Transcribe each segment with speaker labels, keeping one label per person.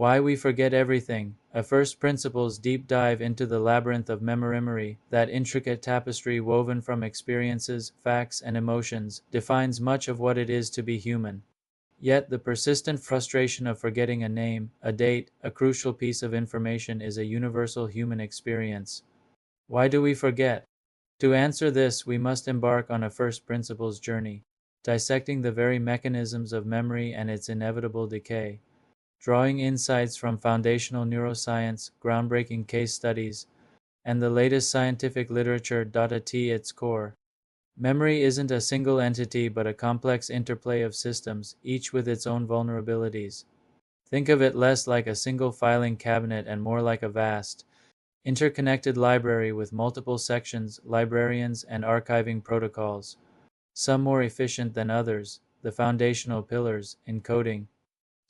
Speaker 1: Why We Forget Everything, a first principles deep dive into the labyrinth of memory, that intricate tapestry woven from experiences, facts, and emotions, defines much of what it is to be human. Yet the persistent frustration of forgetting a name, a date, a crucial piece of information is a universal human experience. Why do we forget? To answer this, we must embark on a first principles journey, dissecting the very mechanisms of memory and its inevitable decay. Drawing insights from foundational neuroscience, groundbreaking case studies, and the latest scientific literature. At its core, memory isn't a single entity but a complex interplay of systems, each with its own vulnerabilities. Think of it less like a single filing cabinet and more like a vast, interconnected library with multiple sections, librarians, and archiving protocols, some more efficient than others. The foundational pillars: encoding,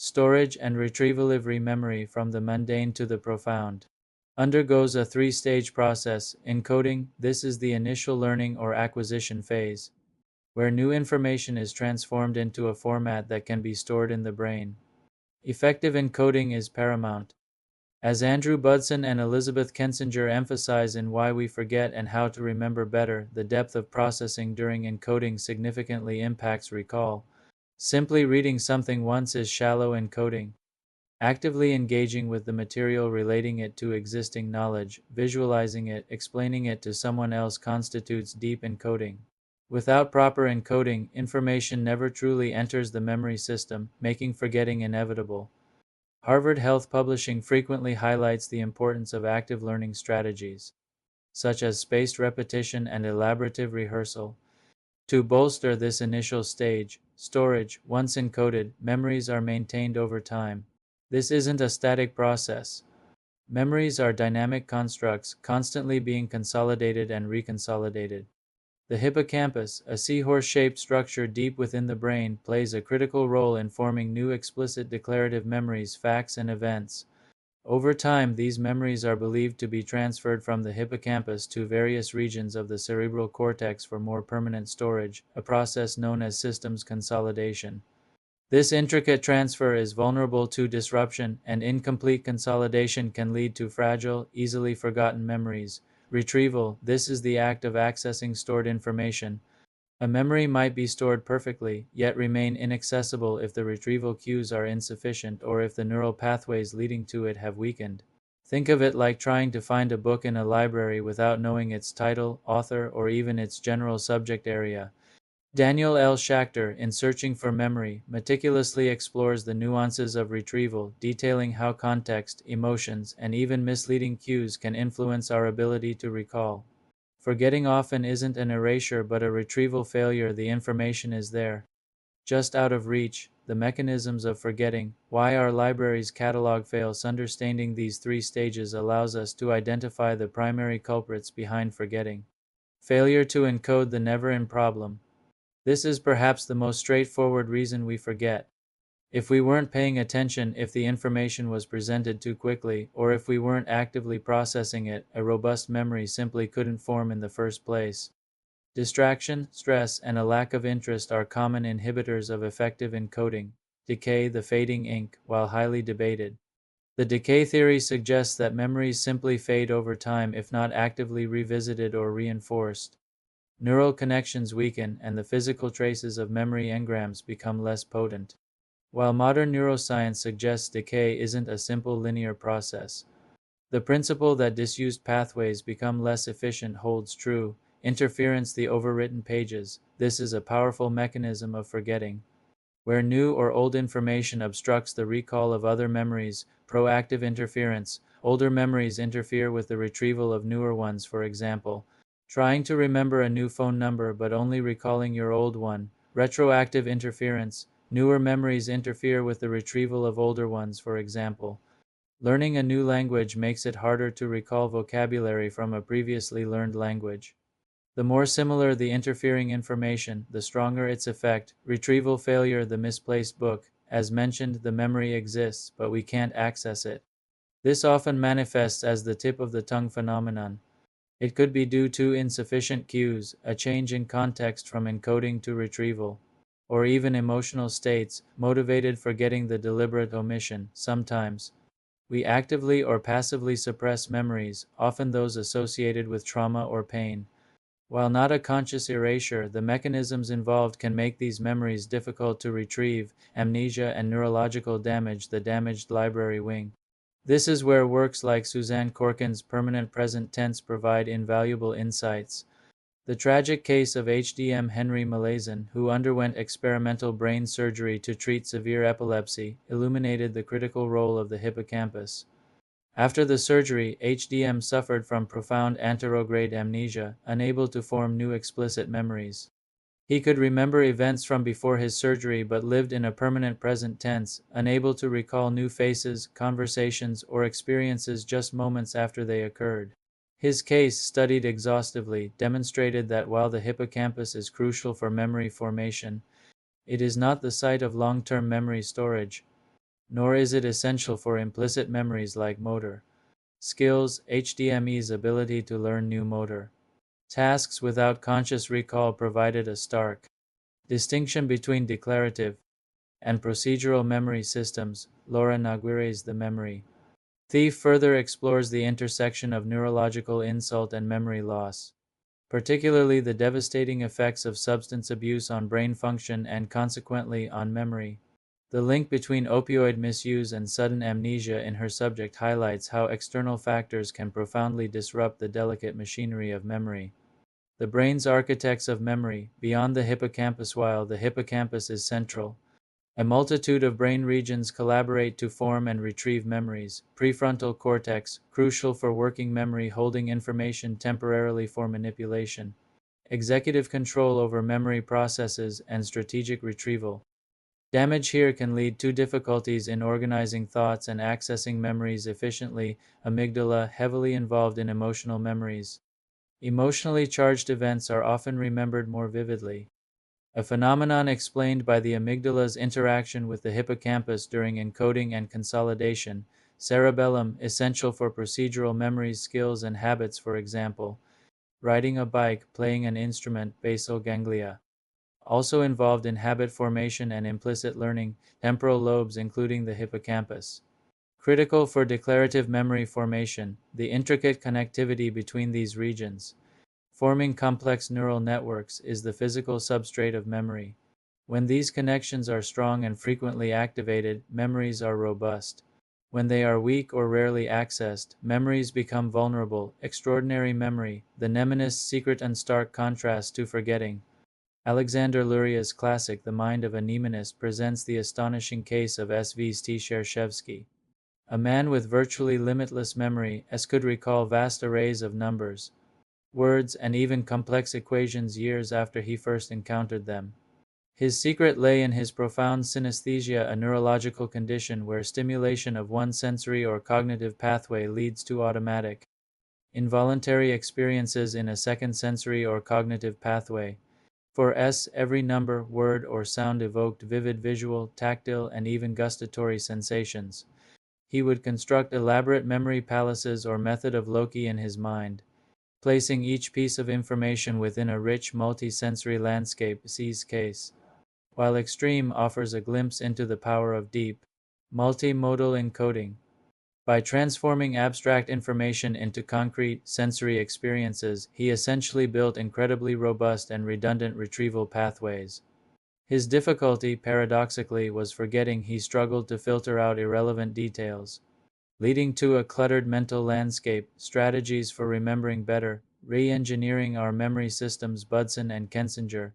Speaker 1: storage, and retrieval. Memory, from the mundane to the profound, undergoes a three-stage process. Encoding: this is the initial learning or acquisition phase, where new information is transformed into a format that can be stored in the brain. Effective encoding is paramount. As Andrew Budson and Elizabeth Kensinger emphasize in Why We Forget and How to Remember Better, the depth of processing during encoding significantly impacts recall. Simply reading something once is shallow encoding. Actively engaging with the material, relating it to existing knowledge, visualizing it, explaining it to someone else constitutes deep encoding. Without proper encoding, information never truly enters the memory system, making forgetting inevitable. Harvard Health Publishing frequently highlights the importance of active learning strategies, such as spaced repetition and elaborative rehearsal, to bolster this initial stage. Storage: once encoded, memories are maintained over time. This isn't a static process. Memories are dynamic constructs, constantly being consolidated and reconsolidated. The hippocampus, a seahorse-shaped structure deep within the brain, plays a critical role in forming new explicit declarative memories, facts, and events. Over time, these memories are believed to be transferred from the hippocampus to various regions of the cerebral cortex for more permanent storage, a process known as systems consolidation. This intricate transfer is vulnerable to disruption, and incomplete consolidation can lead to fragile, easily forgotten memories. Retrieval: this is the act of accessing stored information. A memory might be stored perfectly, yet remain inaccessible if the retrieval cues are insufficient or if the neural pathways leading to it have weakened. Think of it like trying to find a book in a library without knowing its title, author, or even its general subject area. Daniel L. Schachter, in Searching for Memory, meticulously explores the nuances of retrieval, detailing how context, emotions, and even misleading cues can influence our ability to recall. Forgetting often isn't an erasure but a retrieval failure. The information is there, just out of reach. The mechanisms of forgetting, why our library's catalog fails. Understanding these three stages allows us to identify the primary culprits behind forgetting. Failure to encode: the never-end problem. This is perhaps the most straightforward reason we forget. If we weren't paying attention, if the information was presented too quickly, or if we weren't actively processing it, a robust memory simply couldn't form in the first place. Distraction, stress, and a lack of interest are common inhibitors of effective encoding. Decay: the fading ink, while highly debated. The decay theory suggests that memories simply fade over time if not actively revisited or reinforced. Neural connections weaken, and the physical traces of memory engrams become less potent. While modern neuroscience suggests decay isn't a simple linear process, the principle that disused pathways become less efficient holds true. Interference: the overwritten pages. This is a powerful mechanism of forgetting. Where new or old information obstructs the recall of other memories. Proactive interference: older memories interfere with the retrieval of newer ones. For example, trying to remember a new phone number but only recalling your old one. Retroactive interference: newer memories interfere with the retrieval of older ones. For example, learning a new language makes it harder to recall vocabulary from a previously learned language. The more similar the interfering information, the stronger its effect. Retrieval failure: the misplaced book. As mentioned, the memory exists, but we can't access it. This often manifests as the tip of the tongue phenomenon. It could be due to insufficient cues, a change in context from encoding to retrieval, or even emotional states, motivated forgetting: the deliberate omission. Sometimes, We actively or passively suppress memories, often those associated with trauma or pain. While not a conscious erasure, the mechanisms involved can make these memories difficult to retrieve. Amnesia and neurological damage, the damaged library wing. This is where works like Suzanne Corkin's permanent present tense provide invaluable insights. The tragic case of HDM Henry Malaysian, who underwent experimental brain surgery to treat severe epilepsy, illuminated the critical role of the hippocampus. After the surgery, HDM suffered from profound anterograde amnesia, unable to form new explicit memories. He could remember events from before his surgery but lived in a permanent present tense, unable to recall new faces, conversations, or experiences just moments after they occurred. His case, studied exhaustively, demonstrated that while the hippocampus is crucial for memory formation, it is not the site of long-term memory storage, nor is it essential for implicit memories like motor skills. HDME's ability to learn new motor tasks without conscious recall provided a stark distinction between declarative and procedural memory systems. Laura Naguire's The Memory Thief further explores the intersection of neurological insult and memory loss, particularly the devastating effects of substance abuse on brain function and consequently on memory. The link between opioid misuse and sudden amnesia in her subject highlights how external factors can profoundly disrupt the delicate machinery of memory. The brain's architects of memory, beyond the hippocampus. While the hippocampus is central, a multitude of brain regions collaborate to form and retrieve memories. Prefrontal cortex, crucial for working memory, holding information temporarily for manipulation. Executive control over memory processes and strategic retrieval. Damage here can lead to difficulties in organizing thoughts and accessing memories efficiently. Amygdala, heavily involved in emotional memories. Emotionally charged events are often remembered more vividly, a phenomenon explained by the amygdala's interaction with the hippocampus during encoding and consolidation. Cerebellum, essential for procedural memories, skills, and habits, for example, riding a bike, playing an instrument. Basal ganglia, also involved in habit formation and implicit learning. Temporal lobes, including the hippocampus, critical for declarative memory formation. The intricate connectivity between these regions, forming complex neural networks, is the physical substrate of memory. When these connections are strong and frequently activated, memories are robust. When they are weak or rarely accessed, memories become vulnerable. Extraordinary memory, the Mnemonist's secret and stark contrast to forgetting. Alexander Luria's classic The Mind of a Mnemonist presents the astonishing case of Svt Shershevsky, a man with virtually limitless memory, as could recall vast arrays of numbers, words, and even complex equations years after he first encountered them. His secret lay in his profound synesthesia, a neurological condition where stimulation of one sensory or cognitive pathway leads to automatic, involuntary experiences in a second sensory or cognitive pathway. For every number, word, or sound evoked vivid visual, tactile, and even gustatory sensations. He would construct elaborate memory palaces or method of loci in his mind, placing each piece of information within a rich multi-sensory landscape. C's case, while extreme, offers a glimpse into the power of deep, multimodal encoding. By transforming abstract information into concrete, sensory experiences, he essentially built incredibly robust and redundant retrieval pathways. His difficulty, paradoxically, was forgetting. He struggled to filter out irrelevant details, leading to a cluttered mental landscape. Strategies for remembering better, re-engineering our memory systems. Budson and Kensinger,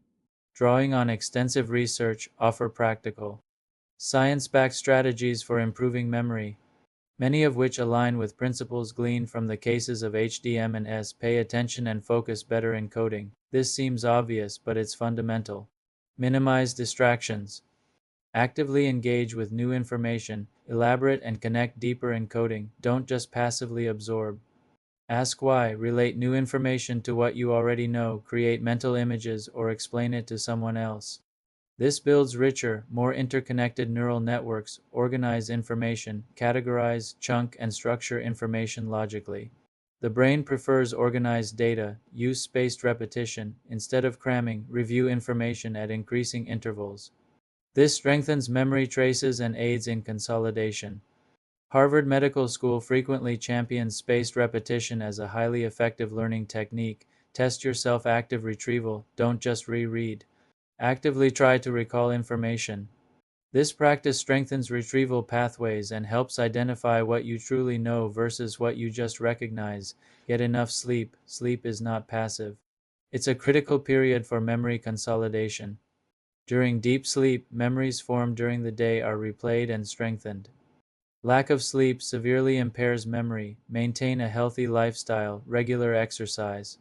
Speaker 1: drawing on extensive research, offer practical, science-backed strategies for improving memory, many of which align with principles gleaned from the cases of HDM and S. Pay attention and focus. Better encoding. This seems obvious, but it's fundamental. Minimize distractions. Actively engage with new information, elaborate and connect. Deeper encoding. Don't just passively absorb. Ask why, relate new information to what you already know, create mental images, or explain it to someone else. This builds richer, more interconnected neural networks. Organize information, categorize, chunk, and structure information logically. The brain prefers organized data. Use spaced repetition. Instead of cramming, review information at increasing intervals. This strengthens memory traces and aids in consolidation. Harvard Medical School frequently champions spaced repetition as a highly effective learning technique. Test yourself active retrieval, don't just reread. Actively try to recall information. This practice strengthens retrieval pathways and helps identify what you truly know versus what you just recognize. Get enough sleep. Sleep is not passive. It's a critical period for memory consolidation. During deep sleep, memories formed during the day are replayed and strengthened. Lack of sleep severely impairs memory. Maintain a healthy lifestyle, regular exercise.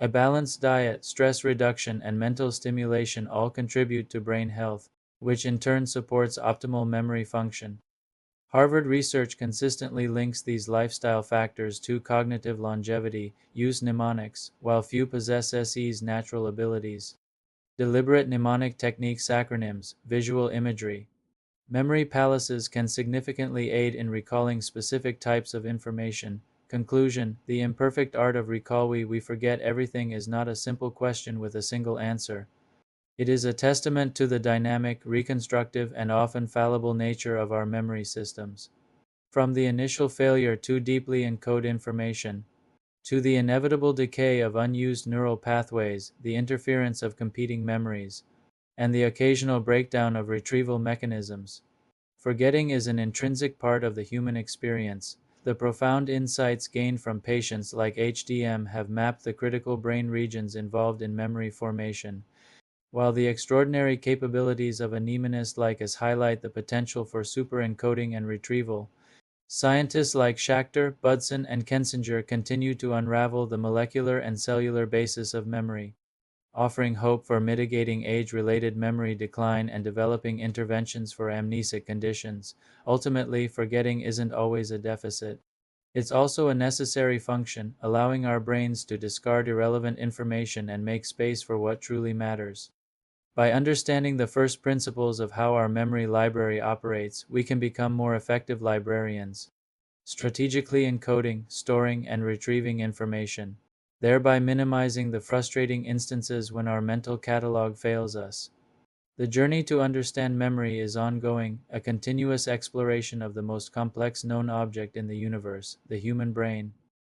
Speaker 1: A balanced diet, stress reduction, and mental stimulation all contribute to brain health, which in turn supports optimal memory function. Harvard research consistently links these lifestyle factors to cognitive longevity. Use mnemonics, while few possess SE's natural abilities. Deliberate mnemonic techniques, acronyms, visual imagery. Memory palaces can significantly aid in recalling specific types of information. Conclusion: the imperfect art of recall. We forget everything is not a simple question with a single answer. It is a testament to the dynamic, reconstructive, and often fallible nature of our memory systems. From the initial failure to deeply encode information, to the inevitable decay of unused neural pathways, the interference of competing memories, and the occasional breakdown of retrieval mechanisms, forgetting is an intrinsic part of the human experience. The profound insights gained from patients like HDM have mapped the critical brain regions involved in memory formation, while the extraordinary capabilities of a mnemonist like us highlight the potential for superencoding and retrieval. Scientists like Schachter, Budson, and Kensinger continue to unravel the molecular and cellular basis of memory, offering hope for mitigating age-related memory decline and developing interventions for amnesic conditions. Ultimately, forgetting isn't always a deficit. It's also a necessary function, allowing our brains to discard irrelevant information and make space for what truly matters. By understanding the first principles of how our memory library operates, we can become more effective librarians, strategically encoding, storing, and retrieving information, thereby minimizing the frustrating instances when our mental catalog fails us. The journey to understand memory is ongoing, a continuous exploration of the most complex known object in the universe, the human brain.